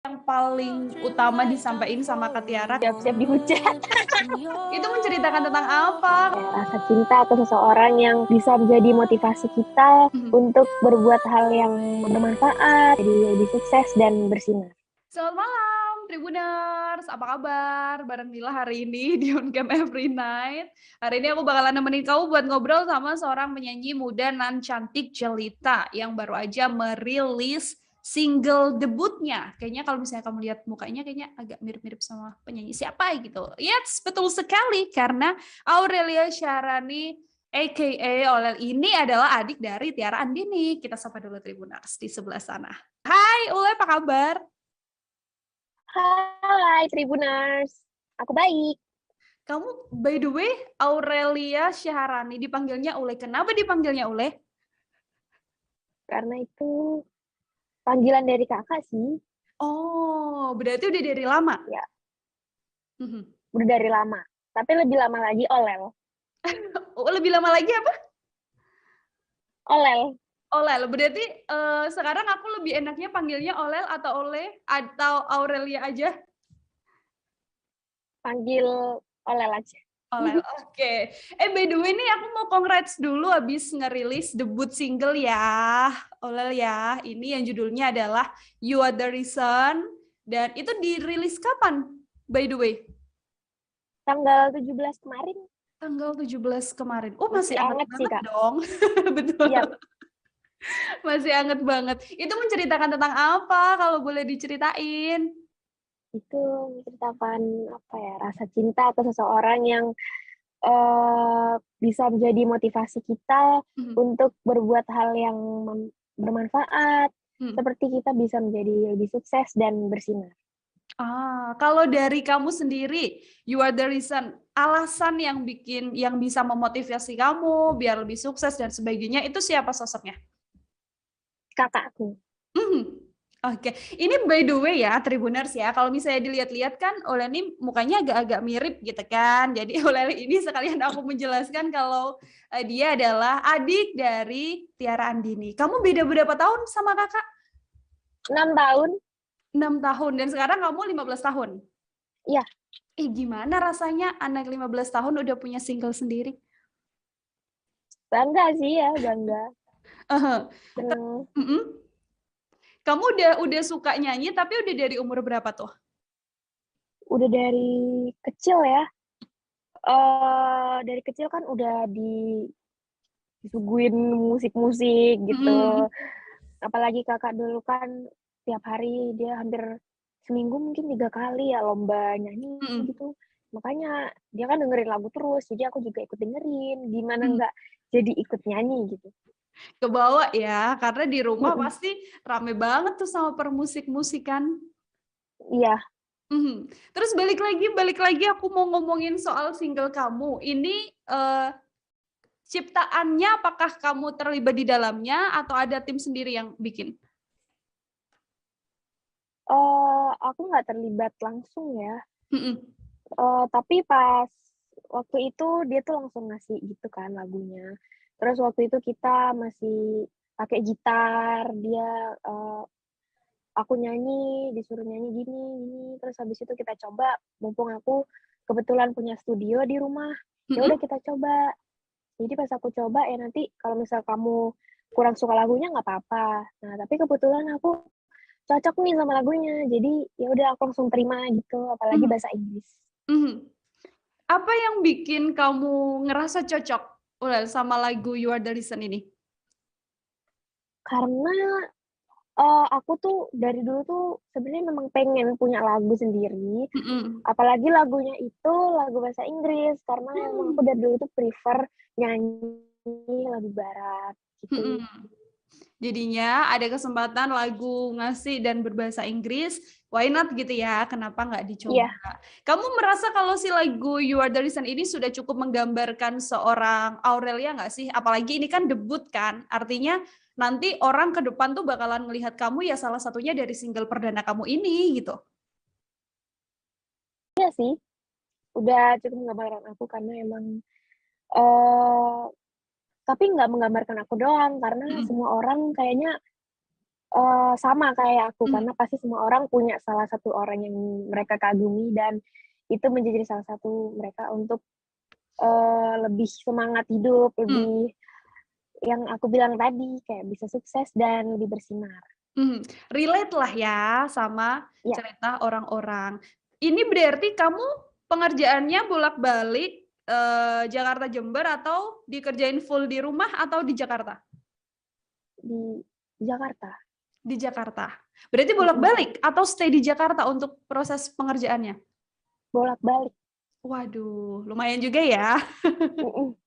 yang paling utama disampaikan sama Kak Tiara siap-siap dihujat. itu menceritakan tentang apa? Rasa cinta ke seseorang yang bisa menjadi motivasi kita untuk berbuat hal yang bermanfaat, jadi lebih sukses dan bersinar. Selamat malam Tribuners, apa kabar? Bareng Mila hari ini di On Cam Every Night. Hari ini aku bakalan nemenin kamu buat ngobrol sama seorang penyanyi muda nan cantik Jelita yang baru aja merilis single debutnya. Kayaknya kalau misalnya kamu lihat mukanya kayaknya agak mirip-mirip sama penyanyi siapa gitu. Yes, betul sekali karena Aurelia Syahrani aka Olel ini adalah adik dari Tiara Andini. Kita sapa dulu Tribuners di sebelah sana. Hai Ule, apa kabar? Hai Tribuners, aku baik. Kamu by the way Aurelia Syahrani, dipanggilnya Ule. Kenapa dipanggilnya Ule? Karena itu panggilan dari kakak sih. Oh, berarti udah dari lama? Ya, Mhm. udah dari lama. Tapi lebih lama lagi Olel. Oh, lebih lama lagi apa? Olel, Olel. Berarti sekarang aku lebih enaknya panggilnya Olel atau Ole atau Aurelia aja? panggil Olel aja. Olel, oke. By the way nih aku mau congrats dulu abis ngerilis debut single ya, Olel ya. Ini yang judulnya adalah You Are The Reason. Dan itu dirilis kapan, by the way? Tanggal 17 kemarin. Tanggal 17 kemarin. Oh, masih anget banget sih, Kak. dong. Betul. Iya. Masih anget banget. Itu menceritakan tentang apa kalau boleh diceritain? Itu menceritakan rasa cinta ke seseorang yang bisa menjadi motivasi kita untuk berbuat hal yang bermanfaat, seperti kita bisa menjadi lebih sukses dan bersinar. Kalau dari kamu sendiri, You Are The Reason, alasan yang bisa memotivasi kamu biar lebih sukses dan sebagainya, itu siapa sosoknya? Kakakku. Oke, ini by the way ya, Tribuners ya, kalau misalnya dilihat-lihat kan Oleh ini mukanya agak-agak mirip gitu kan. Jadi Oleh ini sekalian aku menjelaskan kalau dia adalah adik dari Tiara Andini. Kamu beda berapa tahun sama kakak? 6 tahun. 6 tahun, dan sekarang kamu 15 tahun? Iya. Gimana rasanya anak 15 tahun udah punya single sendiri? Bangga sih ya, bangga. Kamu udah suka nyanyi tapi udah dari umur berapa tuh? Udah dari kecil ya. Dari kecil kan udah disuguhin musik-musik gitu. Apalagi kakak dulu kan tiap hari dia hampir seminggu mungkin 3 kali ya lomba nyanyi gitu. Makanya dia kan dengerin lagu terus, jadi aku juga ikut dengerin. Gimana nggak jadi ikut nyanyi gitu. Kebawa ya, karena di rumah pasti rame banget tuh sama permusik-musikan. Iya. Terus balik lagi aku mau ngomongin soal single kamu. Ini ciptaannya apakah kamu terlibat di dalamnya atau ada tim sendiri yang bikin? Aku nggak terlibat langsung ya. Mhm. Tapi pas waktu itu dia tuh langsung ngasih gitu kan lagunya. Terus waktu itu kita masih pakai gitar, dia aku nyanyi, disuruh nyanyi gini, terus habis itu kita coba, mumpung aku kebetulan punya studio di rumah, ya udah kita coba. Jadi pas aku coba ya nanti kalau misal kamu kurang suka lagunya nggak apa-apa. Nah tapi kebetulan aku cocok nih sama lagunya, jadi ya udah aku langsung terima gitu, apalagi bahasa Inggris. Apa yang bikin kamu ngerasa cocok sama lagu You Are The Reason ini? Karena aku tuh dari dulu tuh sebenarnya memang pengen punya lagu sendiri, apalagi lagunya itu lagu bahasa Inggris, karena emang aku dari dulu tuh prefer nyanyi lagu barat gitu. Jadinya ada kesempatan lagu ngasih dan berbahasa Inggris, why not gitu ya, kenapa nggak dicoba? Iya. Kamu merasa kalau si lagu You Are The Reason ini sudah cukup menggambarkan seorang Aurelia nggak sih? Apalagi ini kan debut kan, artinya nanti orang ke depan tuh bakalan melihat kamu ya salah satunya dari single perdana kamu ini gitu. Iya sih, udah cukup menggambarkan aku karena emang tapi nggak menggambarkan aku doang, karena semua orang kayaknya sama kayak aku, Mhm, karena pasti semua orang punya salah satu orang yang mereka kagumi dan itu menjadi salah satu mereka untuk, lebih semangat hidup, mhm, lebih yang aku bilang tadi, kayak bisa sukses dan lebih bersinar. mhm. Relate lah ya sama Ya, cerita orang-orang. Ini berarti kamu pengerjaannya bolak-balik, Jakarta Jember atau dikerjain full di rumah atau di Jakarta? di Jakarta. Di Jakarta. Berarti Mhm, bolak-balik atau stay di Jakarta untuk proses pengerjaannya? bolak-balik. Waduh, lumayan juga ya. Mhm,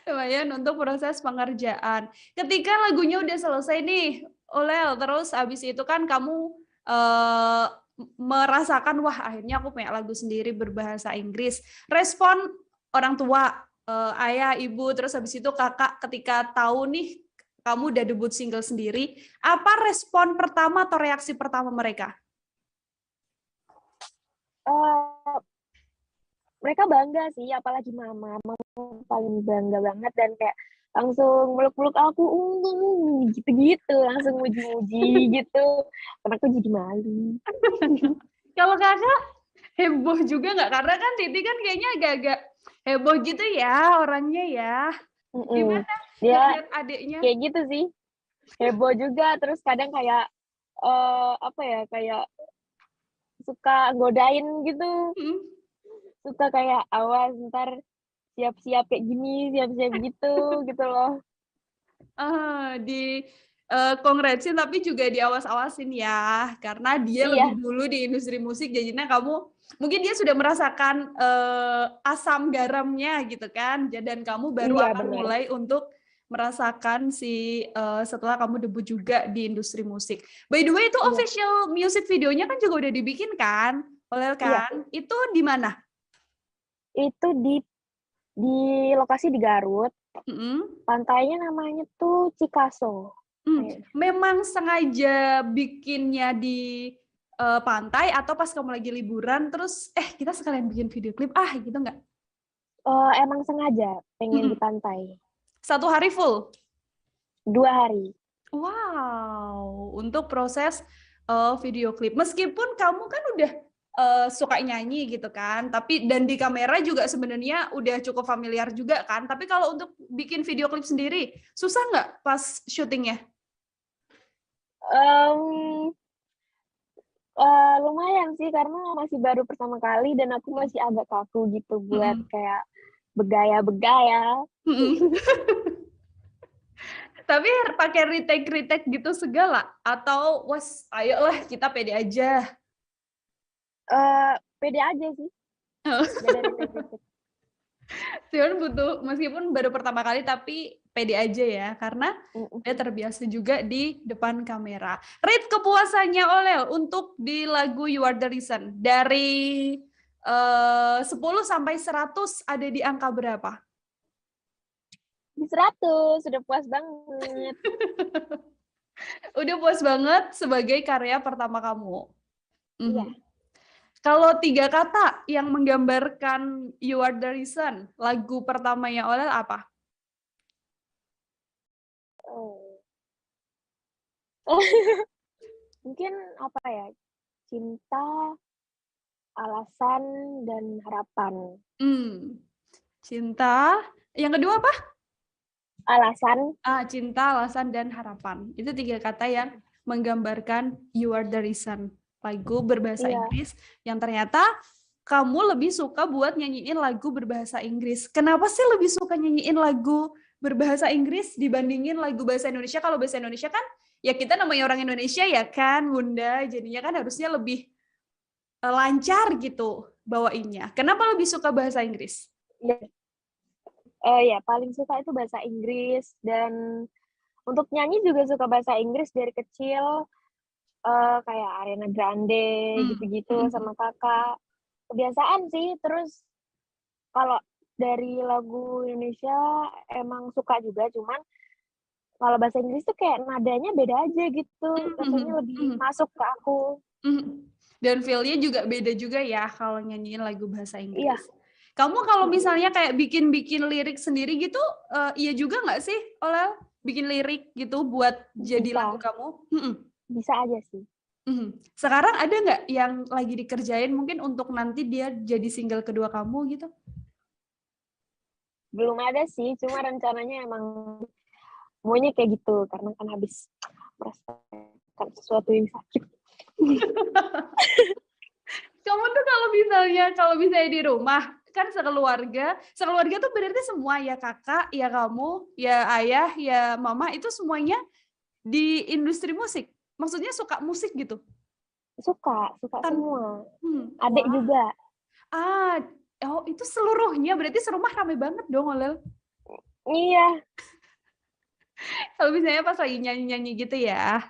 Lumayan untuk proses pengerjaan. Ketika lagunya udah selesai nih, Olel, terus abis itu kan kamu, merasakan, "Wah, akhirnya aku punya lagu sendiri berbahasa Inggris." Respon orang tua, ayah, ibu, terus habis itu kakak ketika tahu nih kamu udah debut single sendiri, apa respon pertama atau reaksi pertama mereka? eee, mereka bangga sih, apalagi mama. Mama paling bangga banget dan kayak langsung meluk-meluk aku, gitu-gitu, langsung muji-muji gitu, karena aku jadi malu. Kalau Kakak heboh juga nggak? Karena kan Titi kan kayaknya agak-agak heboh gitu ya orangnya ya. Mhm, Gimana dia ngelihat adiknya? kayak gitu sih, heboh juga, terus kadang kayak, apa ya, kayak suka godain gitu, Mhm. suka kayak, "Awas entar siap-siap kayak gini, siap-siap gitu loh." Di, kongratsin tapi juga diawas-awasin ya, karena dia lebih Iya dulu di industri musik jadinya kamu mungkin dia sudah merasakan, asam garamnya gitu kan, dan kamu baru iya akan bener, mulai untuk merasakan setelah kamu debut juga di industri musik. By the way itu iya official music videonya kan juga udah dibikin kan, Olel iya. kan? Itu di mana? Itu di lokasi di Garut, Mhm. pantainya namanya tuh Cikaso, kayaknya. Memang sengaja bikinnya di, pantai atau pas kamu lagi liburan terus, kita sekalian bikin video klip ah, gitu nggak? Emang sengaja pengen di Mhm, pantai, 1 hari full? 2 hari. Wow, untuk proses, video klip. Meskipun kamu kan udah, suka nyanyi gitu kan, tapi dan di kamera juga sebenarnya udah cukup familiar juga kan, tapi kalau untuk bikin video klip sendiri, susah nggak pas syuting-nya? Mmm, lumayan sih karena masih baru pertama kali dan aku Mhm, masih agak kaku gitu buat mhm, kayak bergaya-bergaya. mhm. Tapi pakai retake-retake gitu segala? Atau wes ayolah kita pede aja? Pede aja sih, Oh, nggak ada retake-retake. cuman butuh meskipun baru pertama kali tapi pede aja ya, karena Mhm. dia terbiasa juga di depan kamera. Rate kepuasannya Olel untuk di lagu You Are The Reason dari, 10 sampai 100 ada di angka berapa? Di 100, sudah puas banget. Udah puas banget sebagai karya pertama kamu? Iya, Mhm. Kalau 3 kata yang menggambarkan You Are The Reason, lagu pertamanya Olel apa? eee, mungkin apa ya, cinta, alasan, dan harapan. Mmm, cinta, yang kedua apa? Alasan Cinta, alasan, dan harapan. Itu 3 kata yang menggambarkan You Are The Reason, lagu berbahasa iya, Inggris yang ternyata kamu lebih suka buat nyanyiin lagu berbahasa Inggris. Kenapa sih lebih suka nyanyiin lagu berbahasa Inggris dibandingin lagu bahasa Indonesia? Kalau bahasa Indonesia kan, ya kita namanya orang Indonesia ya kan, Bunda, jadinya kan harusnya lebih, lancar gitu bawainnya. Kenapa lebih suka bahasa Inggris? iya, ya paling suka itu bahasa Inggris dan untuk nyanyi juga suka bahasa Inggris dari kecil, kayak Ariana Grande Mmm, gitu-gitu mhm, sama Kakak. Kebiasaan sih, terus kalau dari lagu Indonesia emang suka juga, cuman kalau bahasa Inggris tuh kayak nadanya beda aja gitu, rasanya mhm, lebih mhm. masuk ke aku. Mhm. Dan feel-nya juga beda juga ya kalau nyanyiin lagu bahasa Iya, Inggris. Kamu kalau mhm. misalnya kayak bikin-bikin lirik sendiri gitu, iya juga nggak sih, Olel? bikin lirik gitu buat jadi Bisa, lagu kamu? Mhm. bisa aja sih. Sekarang ada nggak yang lagi dikerjain mungkin untuk nanti dia jadi single kedua kamu gitu? Belum ada sih, cuma rencananya emang maunya kayak gitu, karena kan habis merasakan sesuatu yang sakit. Kamu tuh kalau misalnya di rumah, kan sekeluarga tuh berarti semua ya kakak, ya kamu, ya ayah, ya mama itu semuanya di industri musik? Maksudnya suka musik gitu? Suka Tan semua. Adik wah, juga. ah, oh itu seluruhnya, berarti serumah rame banget dong, Olel? Iya. Kalau misalnya pas lagi nyanyi-nyanyi gitu ya?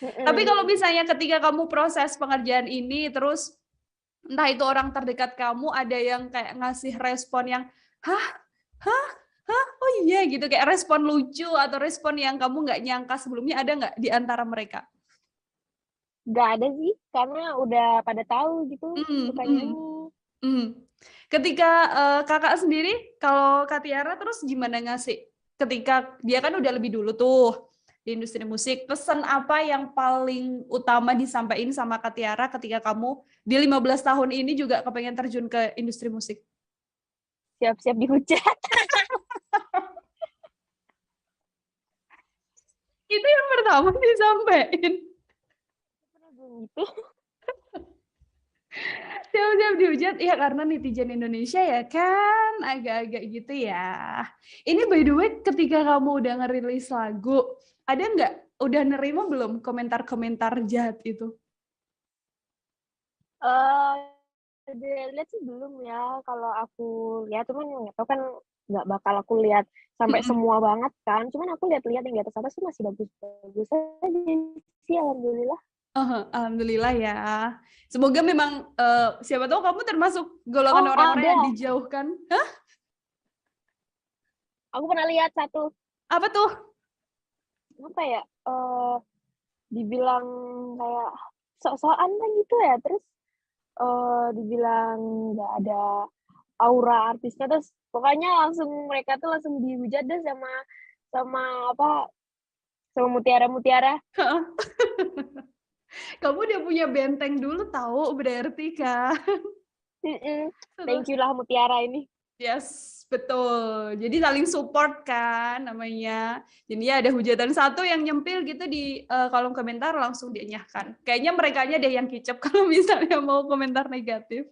Tapi kalau Mm-mm. misalnya ketika kamu proses pengerjaan ini, terus entah itu orang terdekat kamu ada yang kayak ngasih respon yang, "Hah? Hah? Hah? Oh iya," gitu, kayak respon lucu atau respon yang kamu nggak nyangka sebelumnya, ada nggak di antara mereka? Nggak ada sih, karena udah pada tahu gitu Mhm suka mhm nyanyi. mhm. Ketika, Kakak sendiri, kalau Kak Tiara terus gimana ngasih? Ketika dia kan udah lebih dulu tuh di industri musik, pesan apa yang paling utama disampaikan sama Kak Tiara ketika kamu di 15 tahun ini juga kepengen terjun ke industri musik? Siap-siap dihujat. Itu yang pertama disampaikan. Pernah bilang gitu. Siap-siap dihujat, ya karena netizen Indonesia ya kan, agak-agak gitu ya. Ini by the way, ketika kamu udah ngerilis lagu, ada nggak, udah nerima belum komentar-komentar jahat itu? Eh, lihat sih belum ya. Kalau aku lihat, cuman nggak tahu kan nggak bakal aku lihat sampai Mhm. semua banget kan. Cuman aku lihat-lihat yang di atas atas sih masih bagus-bagus aja sih, alhamdulillah. Alhamdulillah ya. Semoga memang, siapa tahu kamu termasuk golongan Oh orang-orang yang ada, dijauhkan. Hah? aku pernah lihat satu, Apa tuh? apa ya? Dibilang kayak sok-sokan kan gitu ya. Terus dibilang nggak ada aura artisnya, terus pokoknya langsung mereka tuh langsung dihujat deh sama sama apa sama mutiara-mutiara. Kamu udah punya benteng dulu tahu berarti kan. Thank Terus you lah mutiara ini. yes, betul. Jadi saling support kan namanya. Jadi ya ada hujatan satu yang nyempil gitu di kolom komentar langsung dienyahkan. Kayaknya merekanya deh yang kicep kalau misalnya mau komentar negatif.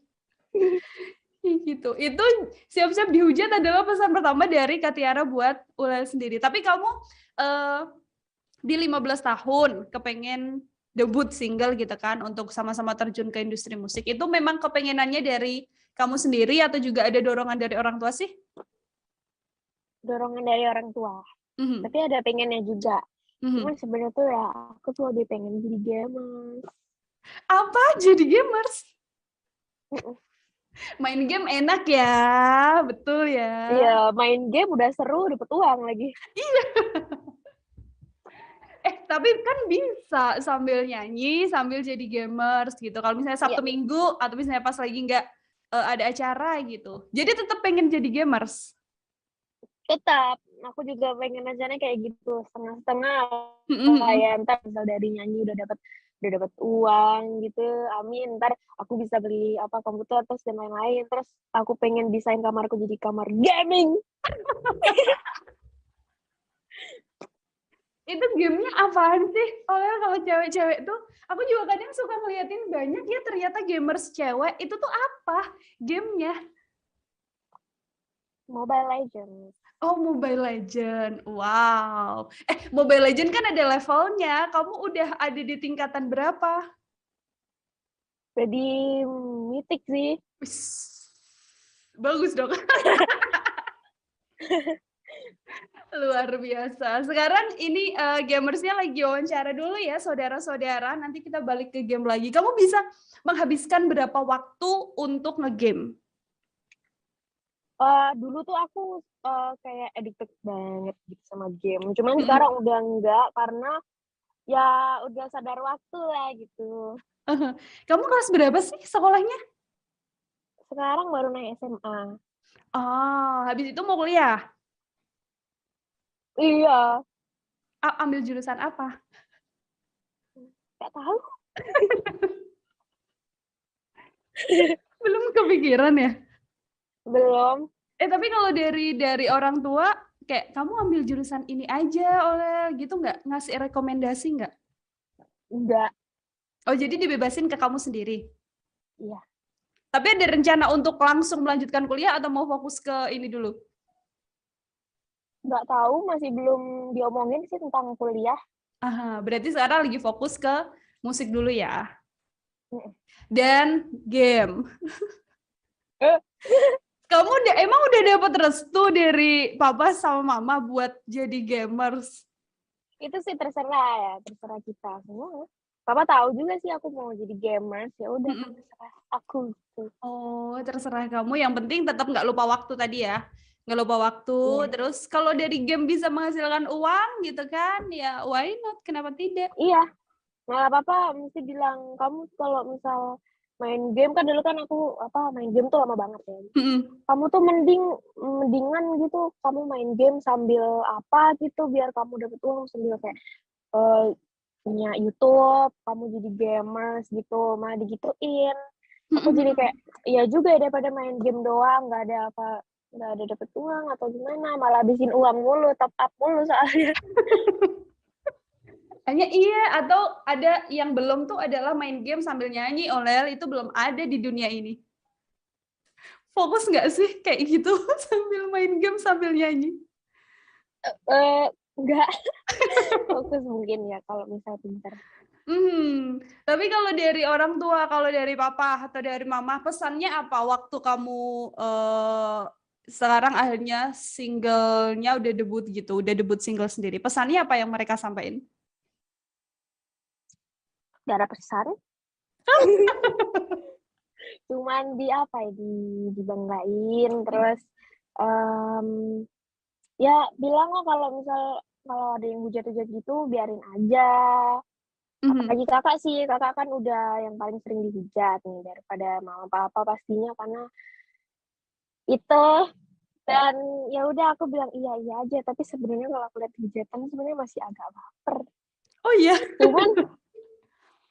Gitu. Itu siap-siap dihujat adalah pesan pertama dari Kak Tiara buat Ulel sendiri. Tapi kamu eh, di 15 tahun kepengen debut single gitu kan untuk sama-sama terjun ke industri musik. Itu memang kepengenannya dari kamu sendiri atau juga ada dorongan dari orang tua sih? Dorongan dari orang tua, Mhm. tapi ada pengennya juga. Mhm. Cuman sebenarnya tuh ya aku tuh lebih pengen jadi gamers. Apa jadi gamers? Mm-mm. Main game enak ya, betul ya. Iya, main game udah seru, dapet uang lagi. Tapi kan bisa sambil nyanyi, sambil jadi gamers gitu. Kalau misalnya Iya, Sabtu Minggu atau misalnya pas lagi nggak ada acara gitu. Jadi tetap pengen jadi gamers. tetap aku juga pengen rencananya kayak gitu, setengah-setengah Mhm, ya. mhm. Ntar misal dari nyanyi udah dapat uang gitu, amin. Ntar aku bisa beli apa komputer terus dan lain-lain. Terus aku pengen desain kamarku jadi kamar gaming. Itu gamenya apaan sih? Oleh kalau cewek-cewek tuh, aku juga kadang suka ngeliatin banyak ya ternyata gamers cewek. Itu tuh apa gamenya? Mobile Legends. Oh, Mobile Legend. Wow. Mobile Legend kan ada levelnya. Kamu udah ada di tingkatan berapa? Jadi mitik sih. Wis, bagus dong. Luar biasa. Sekarang ini gamersnya lagi wawancara dulu ya, saudara-saudara. Nanti kita balik ke game lagi. Kamu bisa menghabiskan berapa waktu untuk ngegame? Dulu tuh aku kayak addicted banget gitu sama game. Cuman Mhm. sekarang udah enggak karena ya udah sadar waktu lah gitu. Kamu kelas berapa sih sekolahnya? Sekarang baru naik SMA. Oh, habis itu mau kuliah? Iya. Ambil jurusan apa? Nggak tahu. Belum kepikiran ya? Belum. Tapi kalau dari orang tua, kayak kamu ambil jurusan ini aja oleh gitu nggak? Ngasih rekomendasi nggak? Enggak. Oh, jadi dibebasin ke kamu sendiri? Iya. Tapi ada rencana untuk langsung melanjutkan kuliah atau mau fokus ke ini dulu? Nggak tahu, masih belum diomongin sih tentang kuliah. Aha, berarti sekarang lagi fokus ke musik dulu ya? Mm. Dan game. Eh, Kamu emang udah dapet restu dari papa sama mama buat jadi gamers? Itu sih terserah ya, terserah kita semua. Papa tahu juga sih aku mau jadi gamers, ya udah Mm-mm. terserah aku gitu. Oh, terserah kamu. Yang penting tetap nggak lupa waktu tadi ya. Nggak lupa waktu. Iya. Terus kalau dari game bisa menghasilkan uang gitu kan, ya why not? Kenapa tidak? Iya, malah papa mesti bilang kamu kalau misal main game, kan dulu kan aku main game tuh lama banget ya. Mm-mm. Kamu tuh mendingan gitu kamu main game sambil apa gitu biar kamu dapet uang sambil kayak punya YouTube, kamu jadi gamers gitu, malah digituin. Aku jadi kayak iya juga ya, daripada main game doang nggak ada dapet uang atau gimana, malah habisin uang mulu, top up mulu soalnya. Hanya iya, atau ada yang belum tuh adalah main game sambil nyanyi, Olel, itu belum ada di dunia ini. Fokus nggak sih kayak gitu, sambil main game sambil nyanyi? Enggak. Fokus mungkin ya kalau misal pinter. Tapi kalau dari orang tua, kalau dari papa atau dari mama, pesannya apa waktu kamu sekarang akhirnya singlenya udah debut gitu, udah debut single sendiri. Pesannya apa yang mereka sampaikan? Gak ada pesan. Cuman dibanggain, terus ya bilang lah kalau ada yang hujat-hujat gitu biarin aja. Apalagi kakak kan udah yang paling sering dihujat nih daripada mama papa pastinya, karena itu. Dan ya udah aku bilang iya aja, tapi sebenarnya kalau aku lihat hujatan sebenarnya masih agak baper. Oh iya. Cuman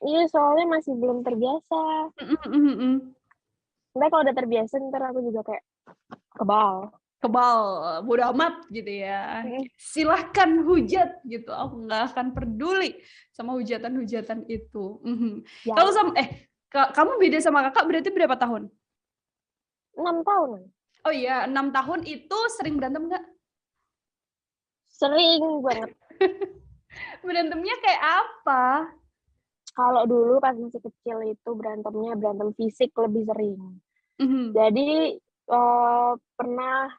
iya, soalnya masih belum terbiasa. Tapi kalau udah terbiasa ntar aku juga kayak kebal. Bodo amat gitu ya. Silahkan hujat gitu, aku nggak akan peduli sama hujatan-hujatan itu. Ya, Kalau sama kamu beda sama kakak berarti berapa tahun? 6 tahun. Oh iya, 6 tahun itu sering berantem nggak? Sering banget. Berantemnya kayak apa? Kalau dulu pas masih kecil itu berantem fisik lebih sering. Jadi pernah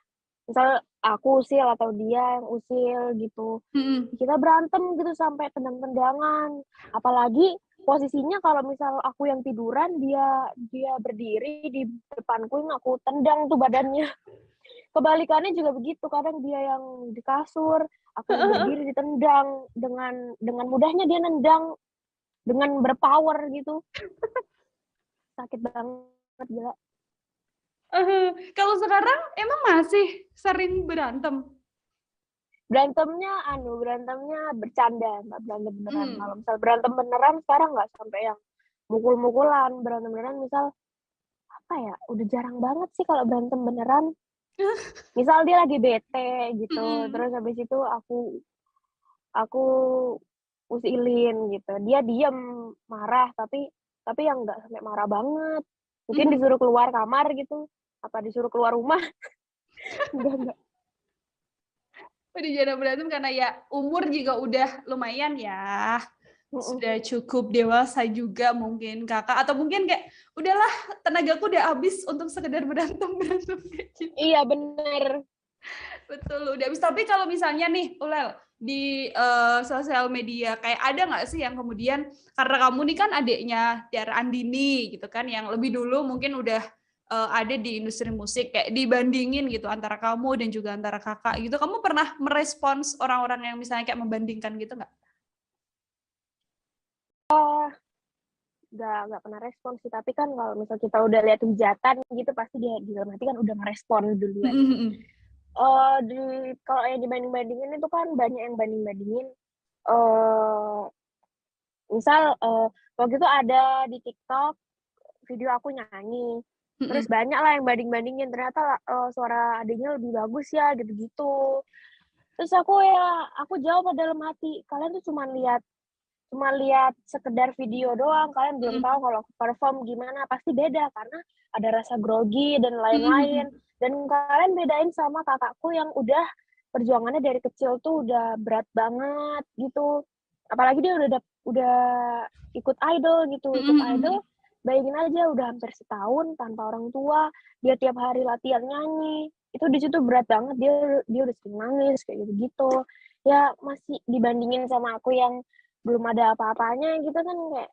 misal aku usil atau dia yang usil gitu, kita berantem gitu sampai tendang-tendangan. Apalagi posisinya kalau misal aku yang tiduran, dia berdiri di depanku, yang aku tendang tuh badannya. Kebalikannya juga begitu, kadang dia yang di kasur, aku yang berdiri ditendang. Dengan mudahnya dia nendang dengan berpower gitu. Sakit banget gila. Kalau sekarang emang masih sering berantem? Berantemnya bercanda, nggak berantem beneran. Kalau misal berantem beneran sekarang nggak sampai yang mukul-mukulan. Berantem beneran misal udah jarang banget sih kalau berantem beneran. Misal dia lagi bete gitu, terus habis itu aku usilin gitu. Dia diem marah, tapi yang nggak sampai marah banget. Mungkin disuruh keluar kamar gitu, apa disuruh keluar rumah. Enggak. Udah jarang berantem karena ya umur juga udah lumayan ya. Sudah cukup dewasa juga mungkin kakak, atau mungkin kayak udahlah tenagaku udah habis untuk sekedar berantem kayak gitu. Iya bener. Betul, udah habis. Tapi kalau misalnya nih Ulel di sosial media kayak ada nggak sih yang kemudian karena kamu nih kan adiknya Tiara Andini gitu kan, yang lebih dulu mungkin udah ada di industri musik, kayak dibandingin gitu antara kamu dan juga antara kakak gitu, kamu pernah merespons orang-orang yang misalnya kayak membandingkan gitu nggak? Nggak pernah respon sih, tapi kan kalau misal kita udah lihat hujatan gitu pasti dia dalam hati kan udah ngerespon duluan. Di kalau yang dibanding-bandingin itu kan banyak yang banding-bandingin, eee, misal, waktu itu ada di TikTok video aku nyanyi, terus Mhm. banyak lah yang banding-bandingin ternyata, suara adiknya lebih bagus ya gitu-gitu. Terus aku jawab dalam hati, "Kalian tuh cuma lihat sekedar video doang, kalian belum Mhm. tahu kalau aku perform gimana, pasti beda karena ada rasa grogi dan Mhm lain-lain. mhm. Dan kalian bedain sama kakakku yang udah perjuangannya dari kecil tuh udah berat banget gitu. Apalagi dia udah ikut idol gitu, Mhm ikut mhm mhm. idol bayangin aja udah hampir setahun tanpa orang tua, dia tiap hari latihan nyanyi, itu di situ berat banget, dia dia udah sering nangis kayak gitu-gitu. Ya masih dibandingin sama aku yang belum ada apa-apanya gitu kan kayak,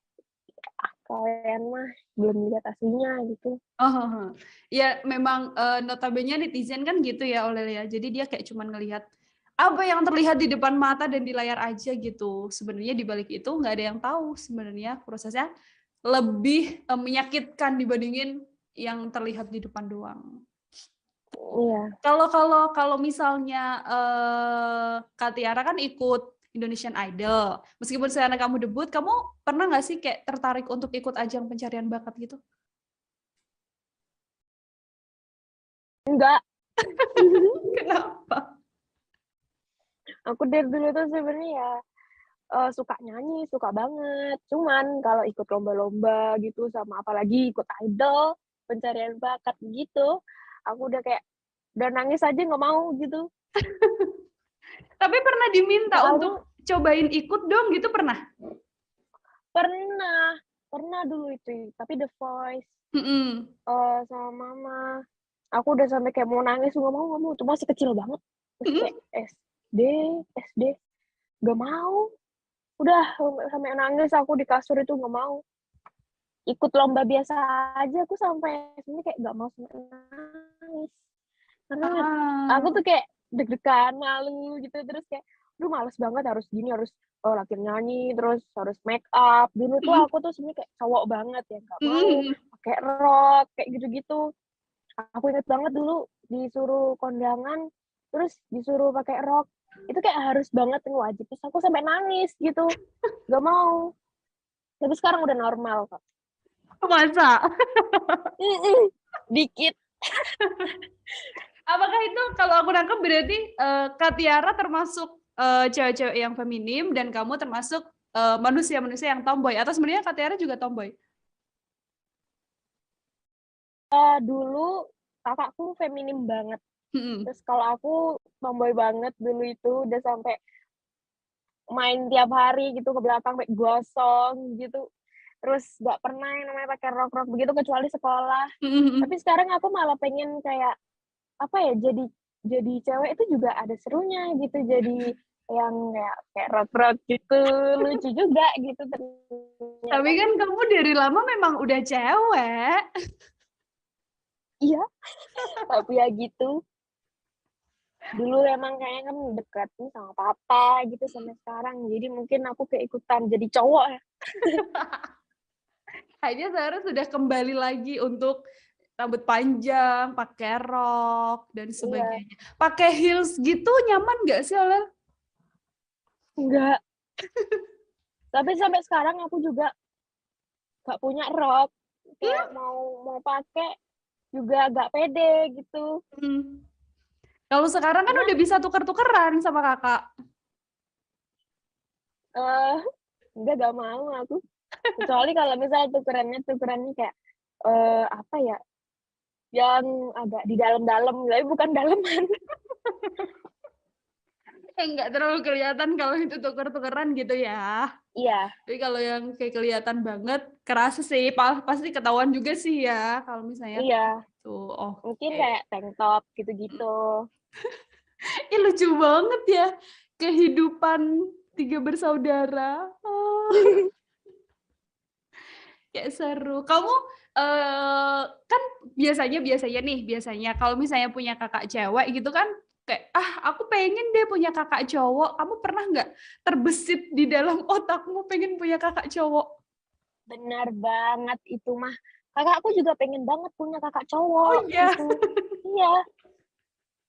"Ah, kalian mah belum lihat aslinya," gitu. Oh, heeh heeh. Ya memang, notabene netizen kan gitu ya, Aurel, ya. Jadi dia kayak cuman ngelihat apa yang terlihat di depan mata dan di layar aja gitu. Sebenarnya di balik itu nggak ada yang tahu sebenarnya prosesnya lebih, menyakitkan dibandingin yang terlihat di depan doang. Iya. Kalau misalnya, Kak Tiara kan ikut Indonesian Idol, meskipun sekarang kamu debut, kamu pernah nggak sih kayak tertarik untuk ikut ajang pencarian bakat gitu? Enggak, Kenapa? aku dari dulu tuh sebenarnya ya, suka nyanyi, suka banget. Cuman kalau ikut lomba-lomba gitu sama apalagi ikut idol, pencarian bakat gitu, aku udah kayak, udah nangis aja nggak mau gitu. Tapi pernah diminta untuk Soalnya cobain ikut dong gitu pernah? pernah, pernah dulu itu, tapi The Voice, Mhm. sama mama. Aku udah sampai kayak mau nangis, nggak mau, itu masih kecil banget, masih kayak Mhm. SD SD, nggak mau, udah sampai nangis aku di kasur itu nggak mau. Ikut lomba biasa aja aku sampai sini kayak nggak mau sampai nangis. Karena aku Ah. tuh kayak deg-degan, malu gitu, terus kayak, "Aduh males banget harus gini, harus, latihan nyanyi, terus harus make up." Dulu tuh Mhm. aku tuh sebenarnya kayak cowok banget ya, nggak Mhm mau mhm. pakai rok, kayak gitu-gitu. Aku inget banget dulu disuruh kondangan, terus disuruh pakai rok, itu kayak harus banget yang wajib, terus aku sampai nangis gitu, nggak mau. Tapi sekarang udah normal kok. Masa? Mhm, dikit. Apakah itu kalau aku nangkep berarti, Kak Tiara termasuk, cewek-cewek yang feminim dan kamu termasuk, manusia-manusia yang tomboy atau sebenarnya Kak Tiara juga tomboy? Dulu kakakku feminim banget, Mhm. terus kalau aku tomboy banget dulu itu, udah sampai main tiap hari gitu ke belakang sampai gosong gitu, terus nggak pernah yang namanya pakai rok-rok begitu kecuali sekolah. Mhm Tapi mhm. sekarang aku malah pengen kayak, apa ya, jadi cewek itu juga ada serunya gitu, jadi yang kayak rok-rok gitu, lucu juga gitu Tapi ternyata. kan kamu dari lama memang udah cewek. Iya, tapi ya gitu. Dulu emang kayaknya kan dekatnya sama papa gitu sampai sekarang, jadi mungkin aku keikutan jadi cowok ya. Akhirnya sekarang sudah kembali lagi untuk rambut panjang, pakai rok, dan Iya, sebagainya. Pakai heels gitu nyaman nggak sih, Olel? enggak, tapi sampai sekarang aku juga nggak punya rok, kayak Mmm. mau mau pakai juga agak pede gitu. Mhm. Kalau sekarang kan Karena, udah bisa tuker-tukeran sama Kakak. eee, nggak mau aku. Kecuali kalau misal tukerannya kayak, apa ya, yang agak di dalam-dalam, tapi bukan daleman. Yang nggak terlalu kelihatan kalau itu tuker-tukeran gitu ya. Iya, Tapi kalau yang kayak kelihatan banget, kerasa sih, pasti ketahuan juga sih ya kalau misalnya iya, tuh, mungkin oke. kayak tank top gitu-gitu. Ih, lucu banget ya, kehidupan 3 bersaudara. Oh, kayak seru. Kamu, kan biasanya nih, biasanya kalau misalnya punya kakak cewek gitu kan, kayak, "Ah, aku pengen deh punya kakak cowok." Kamu pernah nggak terbesit di dalam otakmu pengen punya kakak cowok? Benar banget itu mah. Kakakku juga pengen banget punya kakak Oh cowok iya? gitu. Iya,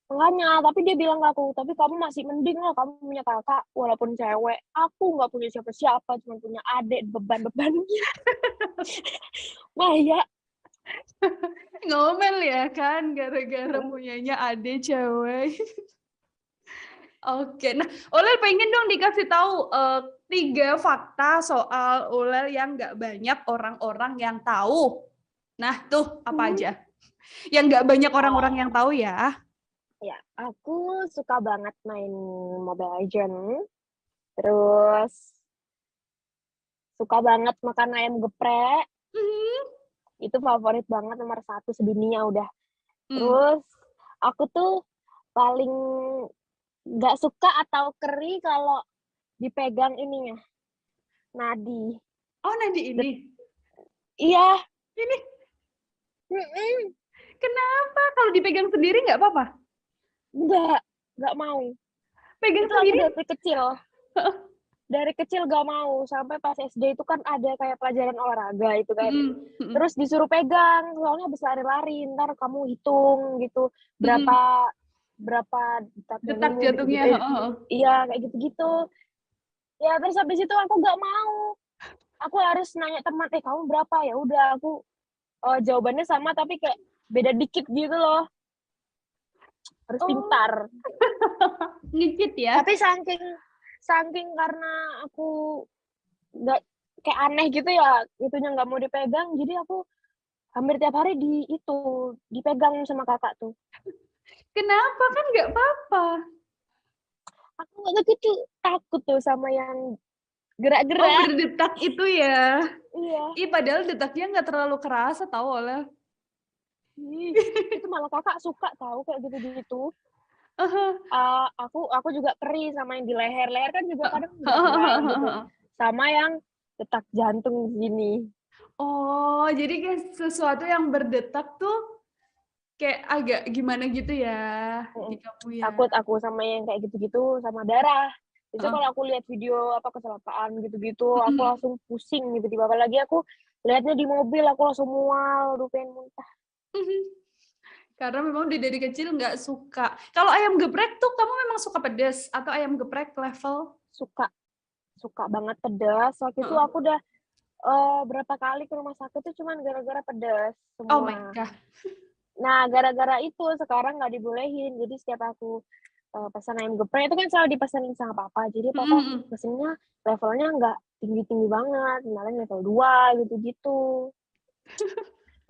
Makanya, tapi dia bilang ke aku, "Tapi kamu masih mending lah, kamu punya kakak walaupun cewek. Aku nggak punya siapa-siapa, cuma punya adik, beban-beban." Wah, ya. Ngomel ya kan gara-gara Mhm. punyanya adik cewek. Oke, nah Ulel pengen dong dikasih tahu 3 fakta soal Ulel yang nggak banyak orang-orang yang tahu. Nah tuh apa Mhm. aja? Yang nggak banyak orang-orang yang Oh, tahu ya. ya, aku suka banget main Mobile Legends, terus suka banget makan ayam geprek, Mhm. itu favorit banget nomor satu sedunia udah. Hmm. Terus aku tuh paling nggak suka atau keri kalau dipegang ininya, nadi. Oh Nadi Det ini. iya, Ini mhm, kenapa? Kalau dipegang sendiri nggak apa-apa? nggak nggak mau. Pegang Itu aku sendiri? dari kecil nggak mau, sampai pas SD itu kan ada kayak pelajaran olahraga itu kan. Mhm, mhm, Terus disuruh pegang, soalnya habis lari-lari, entar kamu hitung gitu, mhm. berapa berapa detak Detak jantungmu gitu-gitu, jantungnya, heeh, heeh. iya kayak gitu-gitu. Ya terus habis itu aku nggak mau, aku harus nanya teman, "Eh kamu berapa?" Ya udah aku, jawabannya sama tapi kayak beda dikit gitu loh, harus Oh, pintar. ngikit ya? Tapi saking saking karena aku nggak kayak aneh gitu ya, itunya nggak mau dipegang, jadi aku hampir tiap hari dipegang sama kakak tuh. Kenapa? Kan nggak apa-apa. Aku waktu kecil takut tuh sama yang Oh gerak-gerak. berdetak itu ya? Iya. Ih padahal detaknya nggak terlalu kerasa tahu Oleh. Ih, itu malah kakak suka tahu kayak gitu-gitu. Heeh, Aku juga keri sama yang di leher. Leher kan juga kadang heeh, gerak-gerak heeh, gitu. heeh. Sama yang detak jantung gini. Oh, jadi kayak sesuatu yang berdetak tuh kayak agak gimana gitu ya di Mhm. kamu ya? Takut aku sama yang kayak gitu-gitu, sama darah. Biasanya Heeh. kalau aku lihat video apa kecelakaan gitu-gitu, aku Mhm, langsung pusing tiba-tiba. Apalagi aku lihatnya di mobil, aku langsung mual, aduh pengen muntah. mhm. Karena memang udah dari kecil nggak suka. Kalau ayam geprek tuh kamu memang suka pedas atau ayam geprek level? Suka, suka banget pedas. Waktu itu Heeh. aku udah berapa kali ke rumah sakit tuh cuman gara-gara pedas Oh my semua. God. Nah, gara-gara itu sekarang nggak dibolehin. Jadi setiap aku, pesan ayam geprek itu kan selalu dipesenin sama papa. Jadi Mhm, papa mhm. pesennya levelnya nggak tinggi-tinggi banget, paling level 2 gitu-gitu.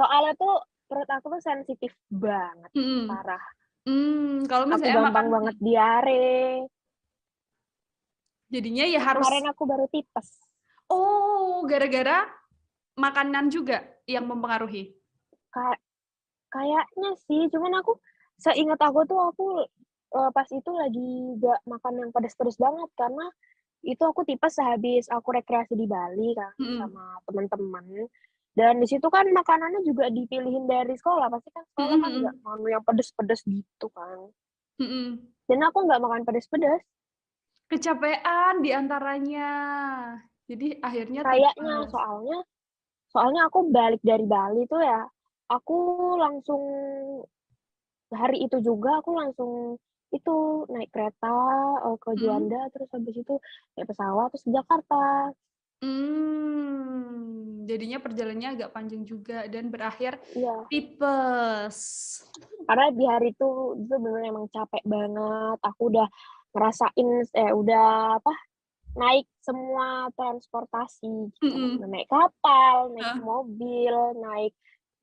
Soalnya tuh perut aku tuh sensitif banget, Mhm. parah. Kalau Aku misalnya makan gampang banget diare. jadinya ya Kemarin harus aku baru tipes. oh, gara-gara makanan juga yang mempengaruhi? Kayak Kayaknya sih, cuman aku seingat aku tuh pas itu lagi nggak makan yang pedes-pedes banget, karena itu aku tipes sehabis aku rekreasi di Bali kan Mhm. sama temen-temen, dan di situ kan makanannya juga dipilihin dari sekolah, pasti kan Mhm, sekolah kan nggak mhm. mau yang pedes-pedes gitu kan, Mhm. dan aku nggak makan pedes-pedes, Kecapean di antaranya. Jadi akhirnya kayaknya. tipes. Soalnya soalnya aku balik dari Bali tuh ya, aku langsung hari itu juga aku langsung itu, naik kereta, ke Mhm. Juanda, terus habis itu naik pesawat, terus ke Jakarta. Jadinya perjalanannya agak panjang juga dan berakhir Iya, tipes. karena di hari itu bener emang capek banget, aku udah ngerasain udah apa, naik semua transportasi gitu. Udah Mhm. naik kapal, naik Heeh. mobil, naik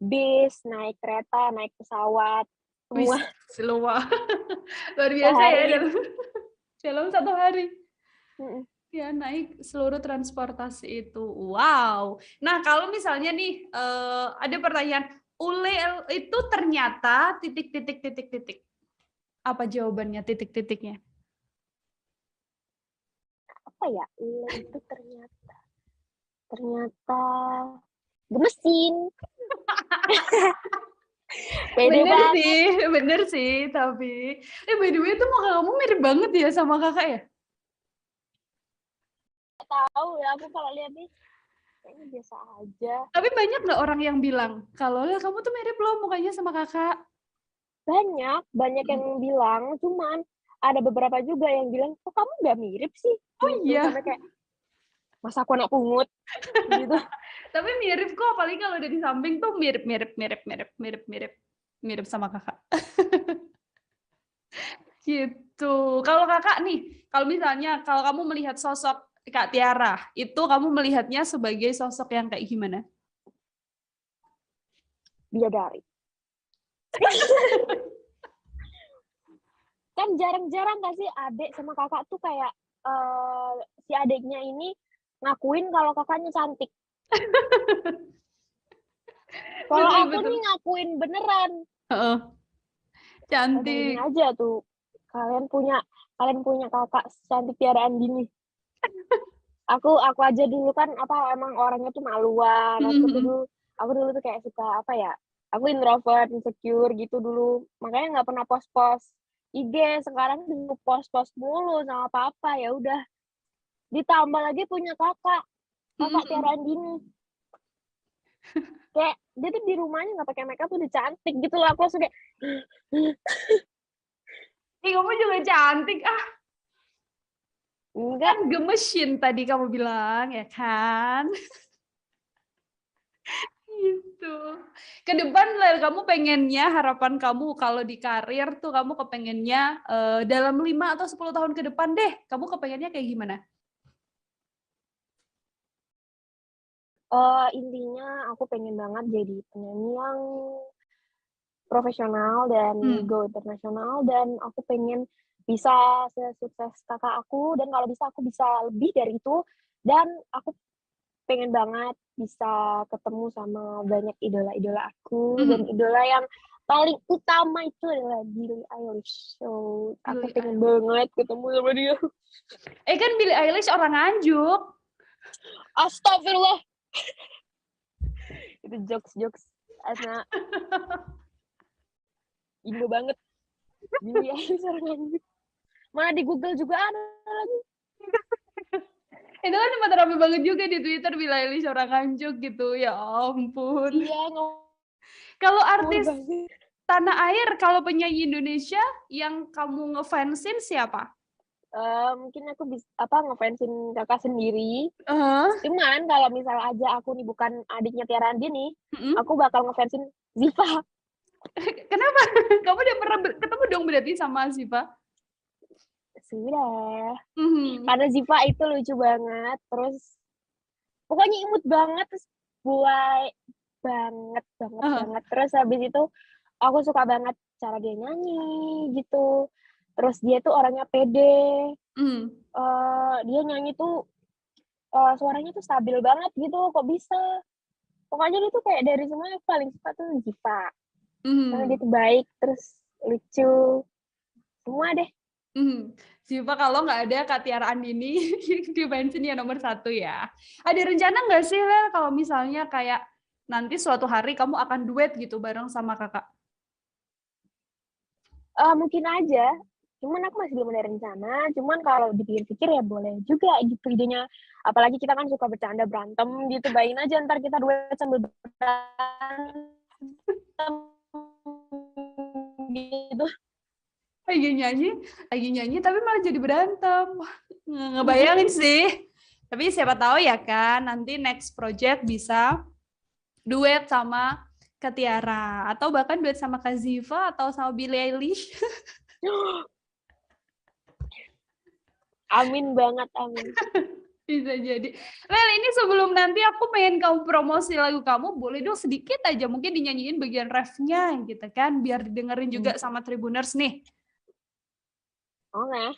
bis, naik kereta, naik pesawat, Wis, semua luar luar biasa ya sehari. dalam dalam 1 hari. Mhm. Ya, naik seluruh transportasi itu. Wow. Nah, kalau misalnya nih, ada pertanyaan, Ulel itu ternyata titik titik titik titik. Apa jawabannya titik-titiknya? Apa ya, itu ternyata ternyata gemesin, pede banget. Bener sih, tapi by the way itu muka kamu mirip banget ya sama Kakak ya? Tahu ya, aku kalau lihat nih kayaknya biasa aja. Tapi banyak nggak orang yang bilang, kalau, "Lel kamu tuh mirip loh mukanya sama Kakak." banyak yang bilang, cuman ada beberapa juga yang bilang, "Kok kamu nggak mirip sih?" Oh Gitu, iya? sampai kayak, "Masa aku anak pungut?" Gitu. Tapi mirip kok, apalagi kalau udah di samping tuh mirip sama Kakak. Gitu. Kalau Kakak nih, kalau misalnya kalau kamu melihat sosok Kak Tiara, itu kamu melihatnya sebagai sosok yang kayak gimana? Bidadari. Kan jarang-jarang nggak sih adik sama kakak tuh kayak, si adiknya ini ngakuin kalau kakaknya cantik. Kalau Betul aku betul. nih ngakuin beneran. Heeh, Bayangin cantik. aja tuh, kalian punya kakak secantik Tiara Andini. Aku aja dulu kan emang orangnya tuh maluan. Mhm mhm. Aku dulu tuh kayak suka aku introvert, insecure gitu dulu. Makanya nggak pernah post-post IG. Sekarang dulu post-post mulu sama papa. Ya udah, ditambah lagi punya Mhm kakak Tiara mhm. Andini. Kayak dia tuh di rumahnya nggak pakai makeup tuh udah cantik gitu loh. Aku langsung kayak Ih, kamu juga cantik, ah, enggak. kan gemesin tadi kamu bilang, ya kan? Gitu. Ke depan kamu pengennya, harapan kamu kalau di karir tuh kamu kepengennya, dalam 5 atau 10 tahun ke depan deh, kamu kepengennya kayak gimana? Intinya aku pengen banget jadi penyanyi yang profesional dan Mmm, go internasional, dan aku pengen bisa sesukses kakak aku, dan kalau bisa aku bisa lebih dari itu, dan aku pengen banget bisa ketemu sama banyak idola-idola aku, dan mhm, idola yang paling utama itu adalah Billie Eilish. So, aku Billie pengen Eilish. banget ketemu sama dia. Kan Billie Eilish orang Nganjuk. Astagfirullah, itu jokes-jokes anak Indo banget. Billie Eilish orang Nganjuk. Mana di Google juga ada lagi. Itu kan sempat rame banget juga di Twitter Billie Eilish orang Nganjuk gitu, ya ampun. Iya, Kalau ngawur artis banget. tanah air, kalau penyanyi Indonesia yang kamu ngefansin siapa? Mungkin aku ngefansin kakak sendiri. Heeh, Cuman kalau misal aja aku nih bukan adiknya Tiara Andini, mhm. aku bakal ngefansin Ziva. Kenapa? Kamu udah pernah ketemu dong berarti sama Ziva? Sudah. Mhm. Karena Ziva itu lucu banget, terus pokoknya imut banget, terus buai banget banget Heeh. banget. Terus habis itu aku suka banget cara dia nyanyi gitu. Terus dia tuh orangnya pede. Mhm. Dia nyanyi tuh suaranya tuh stabil banget gitu. Kok bisa? Pokoknya dia tuh kayak dari semua yang paling suka tuh Ziva. Karena dia Mhm. tuh baik, terus lucu, semua deh. Mhm. Ziva kalau nggak ada Kak Tiara Andini di bensin ya nomor satu ya. Ada rencana nggak sih Lel kalau misalnya kayak nanti suatu hari kamu akan duet gitu bareng sama Kakak? Mungkin aja, cuman aku masih belum ada rencana, cuman kalau dipikir-pikir ya boleh juga gitu idenya. Apalagi kita kan suka bercanda berantem gitu, bayangin aja ntar kita duet sambil berantem gitu. Lagi nyanyi tapi malah jadi berantem. Wah, ngebayangin sih. Tapi siapa tahu ya kan nanti next project bisa duet sama Kak Tiara atau bahkan duet sama Kak Ziva atau sama Billie Eilish. Amin banget, amin. Bisa jadi. Lel, ini sebelum nanti aku pengen kamu promosi lagu kamu, boleh dong sedikit aja mungkin dinyanyiin bagian refnya gitu kan, biar didengerin juga sama Tribuners nih. Oh nggak,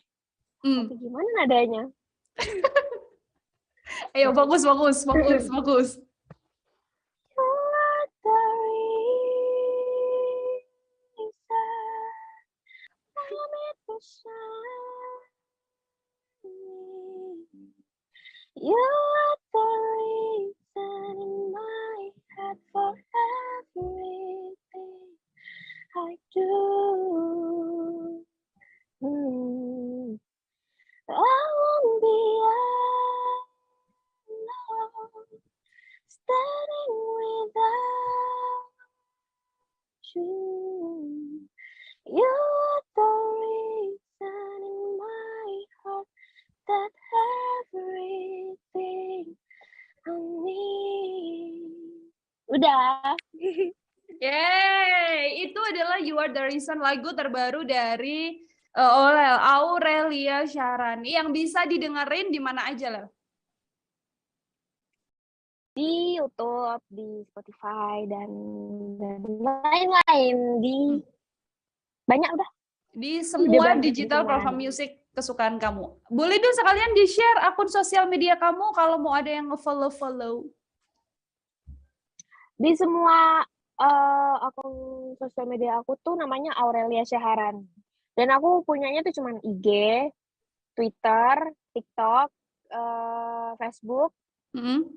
tapi Hmm. gimana nadanya? Ayo fokus, fokus, fokus, fokus. You are the reason in my head for everything I do. Mm. I won't be alone. Udah. Yeay, itu adalah You Are The Reason, lagu terbaru dari oleh Aurelia Syarani yang bisa didengerin di mana aja lah. Di YouTube, di Spotify, dan lain-lain. Banyak udah. Di semua banyak digital di semua. platform music kesukaan kamu. Boleh dong sekalian di-share akun sosial media kamu kalau mau ada yang nge-follow. Di semua akun sosial media aku tuh namanya Aurelia Syaharani. Dan aku punyanya tuh cuman IG, Twitter, TikTok, Facebook,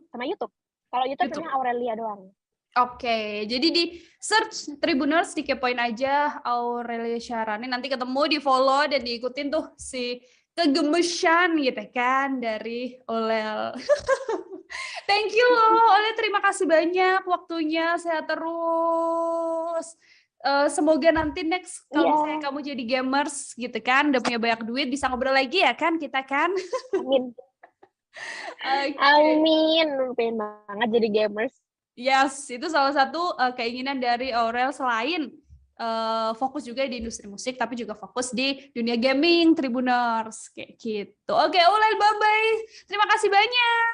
sama YouTube. Kalau YouTube punya Aurelia doang. Oke, jadi di search Tribuners, dikepoin aja Aurelia Syarani, nanti ketemu, di follow dan diikutin tuh si kegemesan gitu kan dari Olel. Thank you loh Olel, terima kasih banyak waktunya, sehat terus. Semoga nanti next kalau misalnya kamu jadi gamers gitu kan, udah punya banyak duit, bisa ngobrol lagi ya kan kita kan. Amin. Okay. Amin, pengen banget jadi gamers. Yes, itu salah satu keinginan dari Aurel, selain fokus juga di industri musik, tapi juga fokus di dunia gaming, Tribuners, kayak gitu. Oke, Aurel, bye-bye. Terima kasih banyak.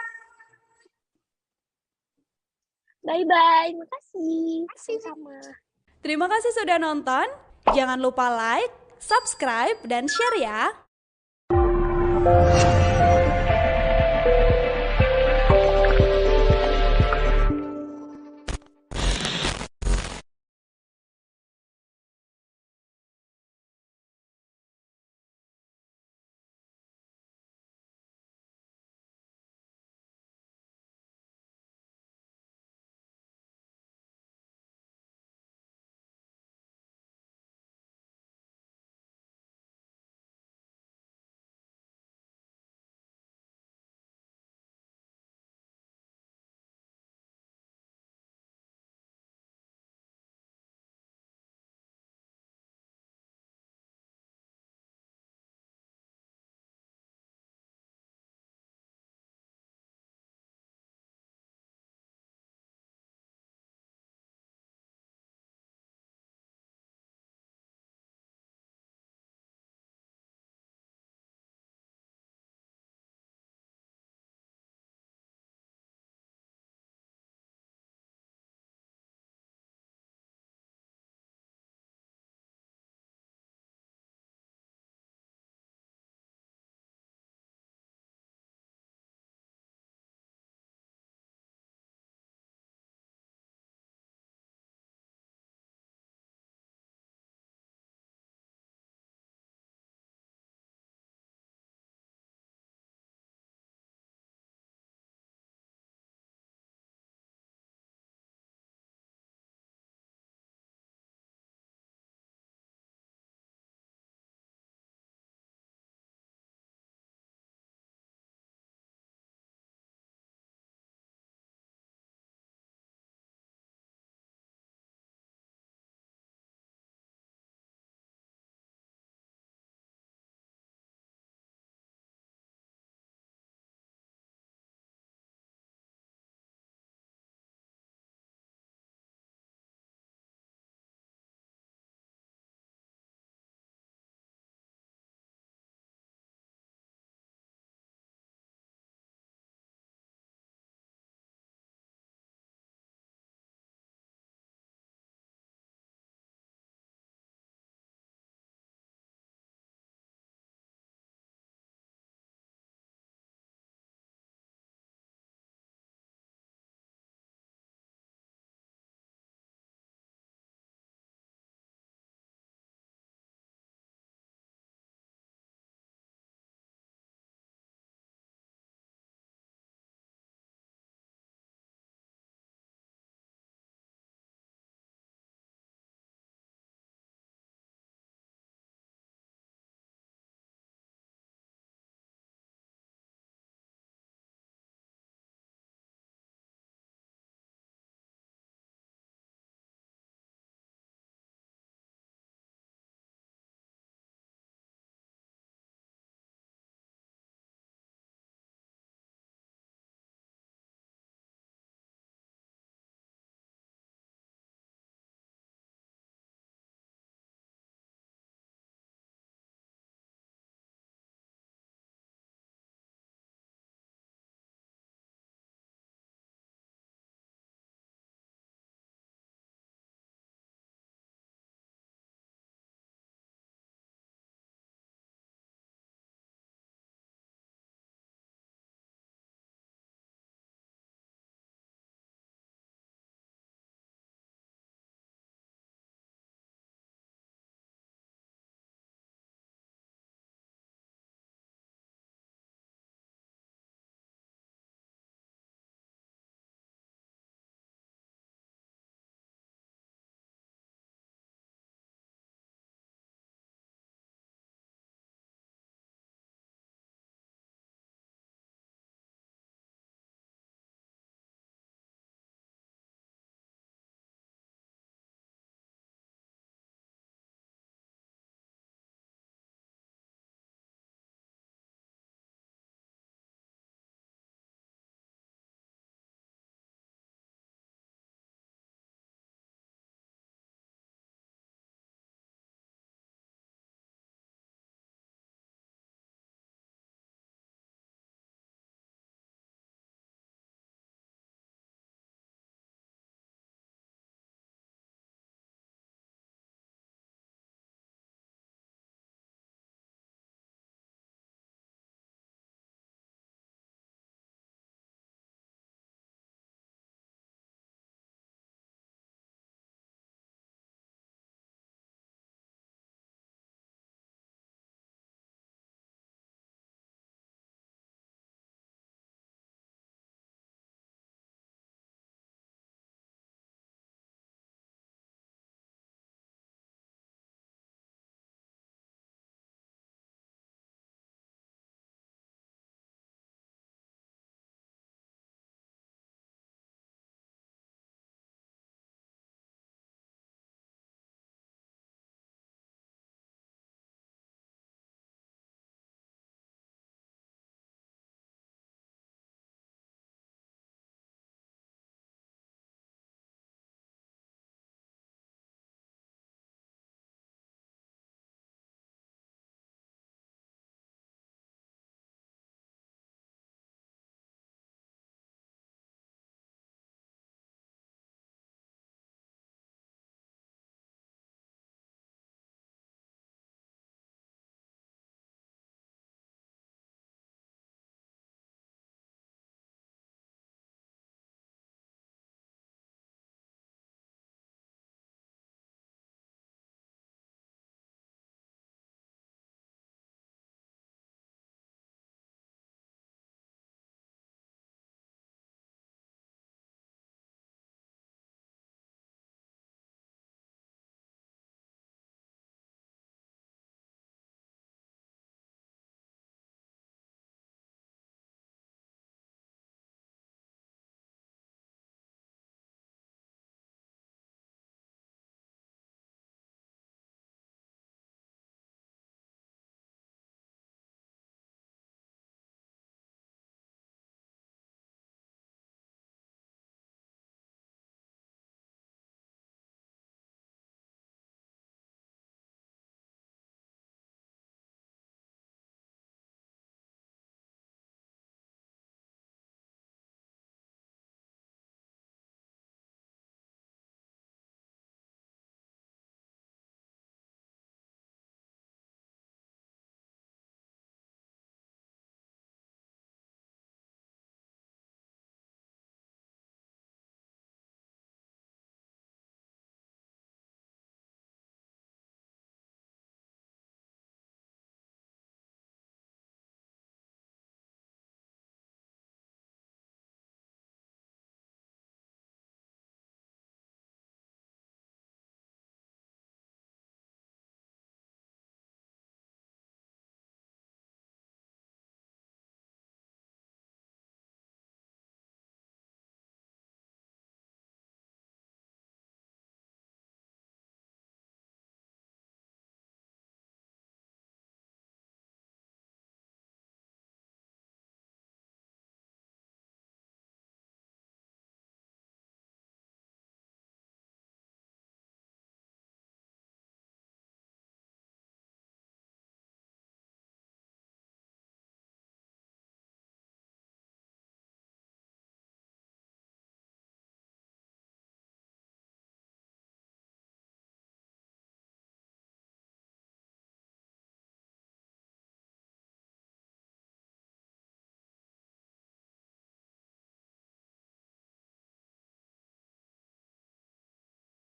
Bye-bye, makasih. Sama-sama. Terima kasih sudah nonton. Jangan lupa like, subscribe, dan share ya.